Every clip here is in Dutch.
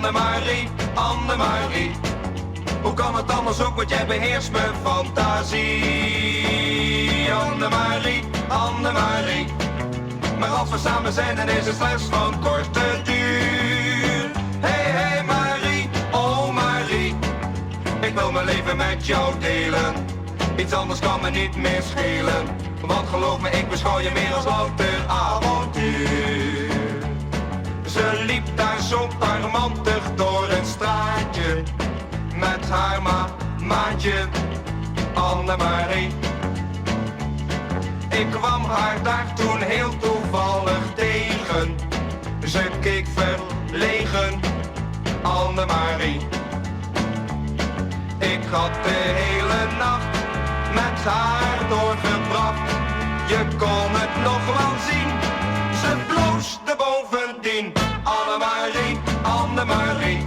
Annemarie, Annemarie. Hoe kan het anders ook, want jij beheerst mijn fantasie. Annemarie, Annemarie. Maar als we samen zijn, dan is het slechts van korte duur. Hey, hey Marie, oh Marie. Ik wil mijn leven met jou delen. Iets anders kan me niet meer schelen. Want geloof me, ik beschouw je meer als louter avontuur. Ze liep daar zo parmantig door een straatje. Met haar maatje, Annemarie. Ik kwam haar daar toen heel toevallig tegen. Ze keek verlegen, Annemarie. Ik had de hele nacht met haar doorgebracht. Je kon het nog wel zien, ze bloosde bovendien. Annemarie, Annemarie.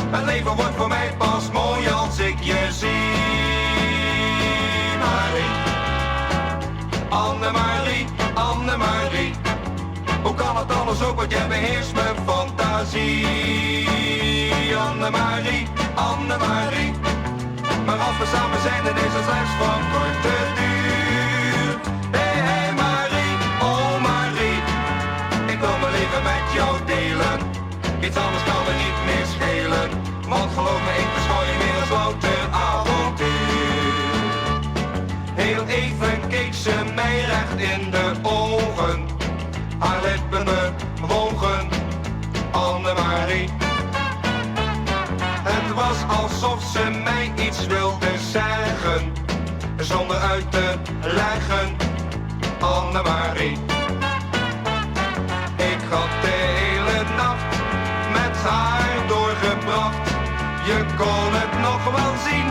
Het leven wordt voor mij pas mooi als ik je zie. Marie, Annemarie, Annemarie. Hoe kan het anders ook, want jij beheerst mijn fantasie. Annemarie, Annemarie. Maar als we samen zijn, dan is het slechts van korte duur. Hey, hey Marie, oh Marie. Ik wil mijn leven met jou delen. Iets anders kan me niet meer schelen. Want geloof me, ik beschouw je meer als louter avontuur. Heel even keek ze mij recht in de ogen. Haar lippen bewogen, Annemarie. Het was alsof ze mij iets wilde zeggen, zonder uit te leggen, Annemarie. Ik had de hele nacht met haar doorgebracht. Je kon het nog wel zien,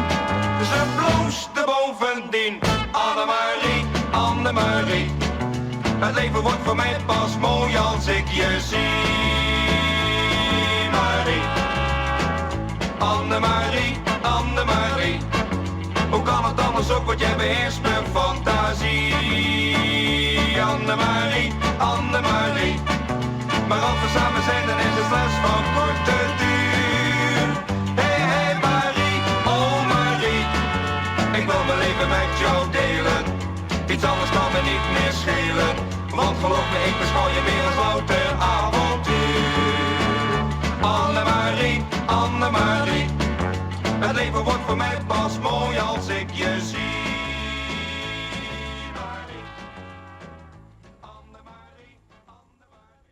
ze bloosde bovendien. Annemarie, Annemarie. Het leven wordt voor mij pas mooi als ik je zie. Marie, Annemarie, Annemarie. Hoe kan het anders ook, want jij beheerst mijn fantasie. Annemarie, Annemarie. Maar als we samen zijn, dan is het slechts van korte duur. Hey, hey Marie, oh Marie. Ik wil mijn leven met jou delen. Iets anders kan me niet meer schelen. Want geloof me, ik beschouw je meer als louter avontuur. Annemarie, Annemarie. Het leven wordt voor mij